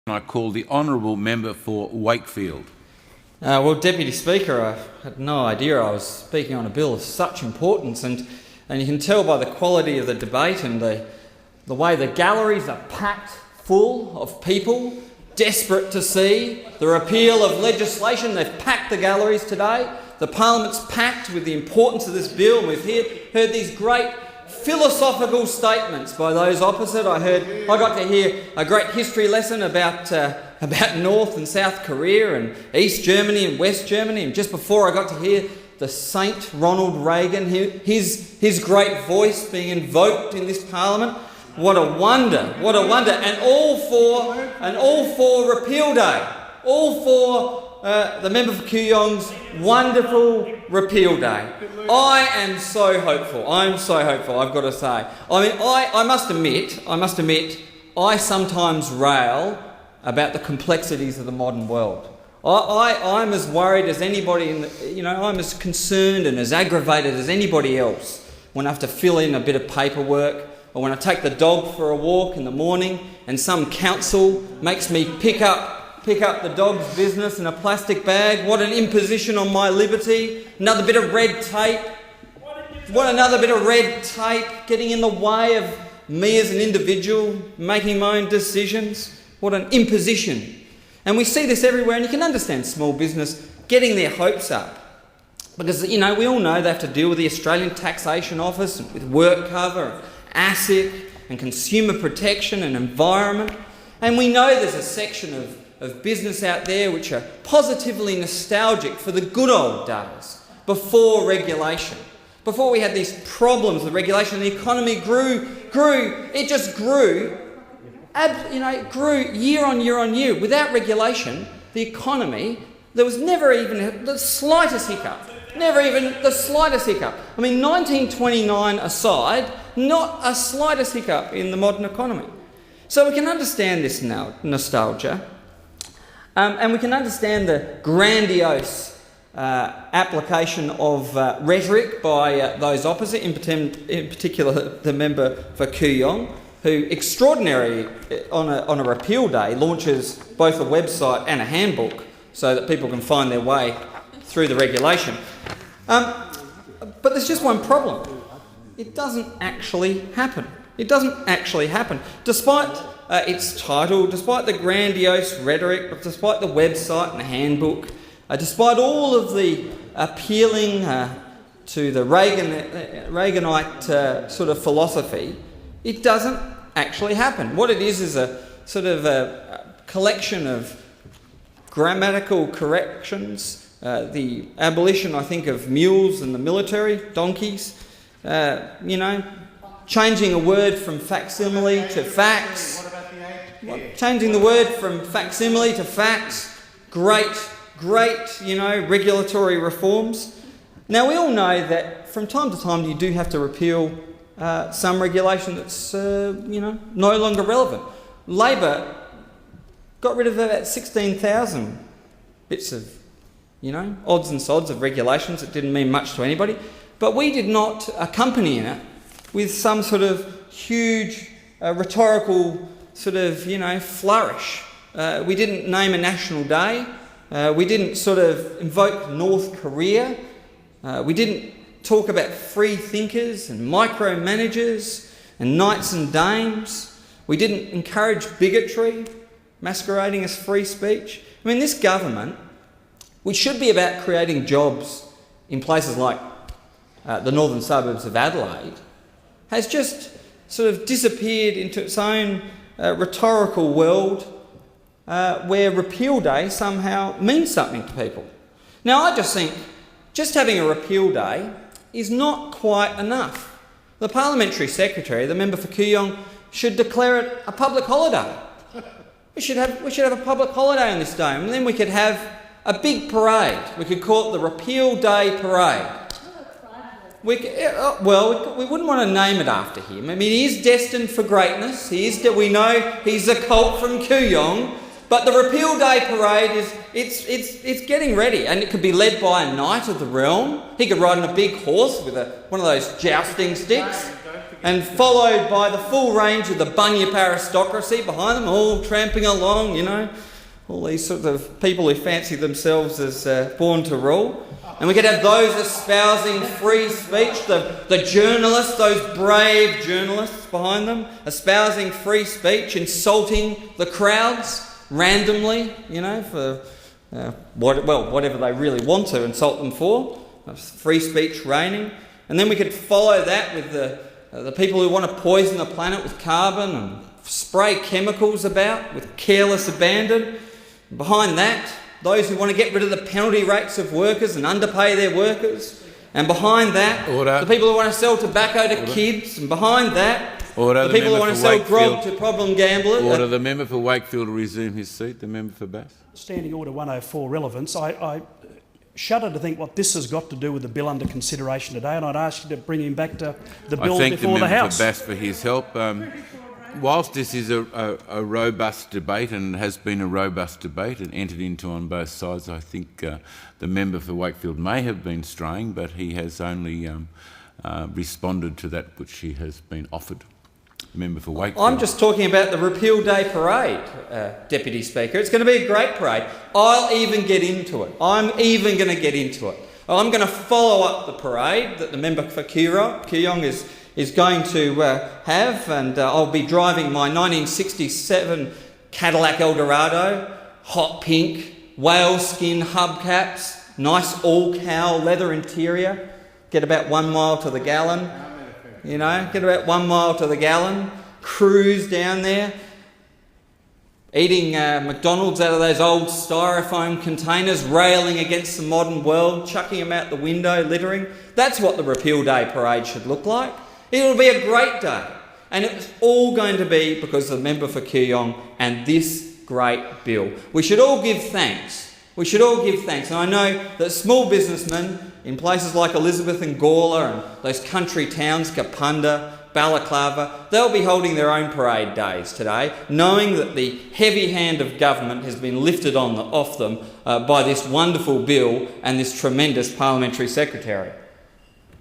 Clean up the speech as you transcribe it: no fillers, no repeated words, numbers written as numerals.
I call the honourable member for Wakefield. Well, Deputy Speaker, I had no idea I was speaking on a bill of such importance, and you can tell by the quality of the debate and the way the galleries are packed full of people desperate to see the repeal of legislation. They've packed the galleries today. The Parliament's packed with the importance of this bill, and we've heard these great philosophical statements by those opposite. I got to hear a great history lesson about North and South Korea and East Germany and West Germany, and just before I got to hear the Saint Ronald Reagan, his great voice being invoked in this Parliament. What a wonder, what a wonder, and all for Repeal Day, all for the member for Kooyong's wonderful Repeal Day. I am so hopeful. I'm so hopeful, I've got to say. I mean, I must admit, I sometimes rail about the complexities of the modern world. I'm as worried as anybody I'm as concerned and as aggravated as anybody else when I have to fill in a bit of paperwork, or when I take the dog for a walk in the morning and some council makes me pick up the dog's business in a plastic bag. What an imposition on my liberty. Another bit of red tape. Another bit of red tape getting in the way of me as an individual making my own decisions. What an imposition. And we see this everywhere, and you can understand small business getting their hopes up. Because, we all know they have to deal with the Australian Taxation Office, with work cover, ASIC, and consumer protection and environment. And we know there's a section of business out there which are positively nostalgic for the good old days, before regulation. Before we had these problems with regulation, the economy grew. It just grew. It grew year on year on year. Without regulation, the economy, there was never even the slightest hiccup. Never even the slightest hiccup. I mean, 1929 aside, not a slightest hiccup in the modern economy. So we can understand this nostalgia, and we can understand the grandiose application of rhetoric by those opposite, in particular the member for Kooyong, who extraordinary on a repeal day launches both a website and a handbook so that people can find their way through the regulation. But there's just one problem. It doesn't actually happen. It doesn't actually happen. Despite its title, despite the grandiose rhetoric, despite the website and the handbook, despite all of the appealing to the Reaganite sort of philosophy, it doesn't actually happen. What it is a sort of a collection of grammatical corrections, the abolition, I think, of mules in the military, donkeys, changing a word from facsimile to fax. Changing the word from facsimile to fax. Great, regulatory reforms. Now, we all know that from time to time you do have to repeal some regulation that's, no longer relevant. Labor got rid of about 16,000 bits of, odds and sods of regulations that didn't mean much to anybody. But we did not accompany it with some sort of huge rhetorical sort of, flourish. We didn't name a national day. We didn't sort of invoke North Korea. We didn't talk about free thinkers and micromanagers and knights and dames. We didn't encourage bigotry, masquerading as free speech. I mean, this government, which should be about creating jobs in places like the northern suburbs of Adelaide, has just sort of disappeared into its own rhetorical world where Repeal Day somehow means something to people. Now, I just think just having a Repeal Day is not quite enough. The Parliamentary Secretary, the member for Kooyong, should declare it a public holiday. We should have a public holiday on this day, and then we could have a big parade. We could call it the Repeal Day Parade. We wouldn't want to name it after him. I mean, he is destined for greatness. We know he's a colt from Kooyong. But the Repeal Day Parade it's getting ready, and it could be led by a knight of the realm. He could ride on a big horse with one of those jousting sticks, and followed by the full range of the bunyip aristocracy behind them, all tramping along, you know, all these sorts of people who fancy themselves as born to rule. And we could have those espousing free speech, the journalists, those brave journalists behind them, espousing free speech, insulting the crowds randomly, you know, for whatever they really want to insult them for. Free speech reigning. And then we could follow that with the people who want to poison the planet with carbon and spray chemicals about with careless abandon. And behind that, those who want to get rid of the penalty rates of workers and underpay their workers. And behind that, the people who want to sell tobacco to kids. And behind that, the people who want to sell grog to problem gamblers. Order. The member for Wakefield will resume his seat. The member for Bass. Standing Order 104 relevance. I shudder to think what this has got to do with the bill under consideration today, and I'd ask you to bring him back to the bill before the House. I thank the member for Bass for his help. Whilst this is a robust debate, and has been a robust debate and entered into on both sides, I think the member for Wakefield may have been straying, but he has only responded to that which he has been offered. Member for Wakefield. I'm just talking about the Repeal Day Parade, Deputy Speaker. It's going to be a great parade. I'll even get into it. I'm even going to get into it. I'm going to follow up the parade that the member for Kooyong is going to have, and I'll be driving my 1967 Cadillac Eldorado, hot pink, whale skin hubcaps, nice all-cow leather interior, get about 1 mile to the gallon. You know, get about 1 mile to the gallon, cruise down there, eating McDonald's out of those old styrofoam containers, railing against the modern world, chucking them out the window, littering. That's what the Repeal Day Parade should look like. It'll be a great day. And it's all going to be because of the member for Kooyong and this great bill. We should all give thanks. We should all give thanks. And I know that small businessmen in places like Elizabeth and Gawler and those country towns, Kapunda, Balaclava, they'll be holding their own parade days today, knowing that the heavy hand of government has been lifted off them by this wonderful bill and this tremendous parliamentary secretary.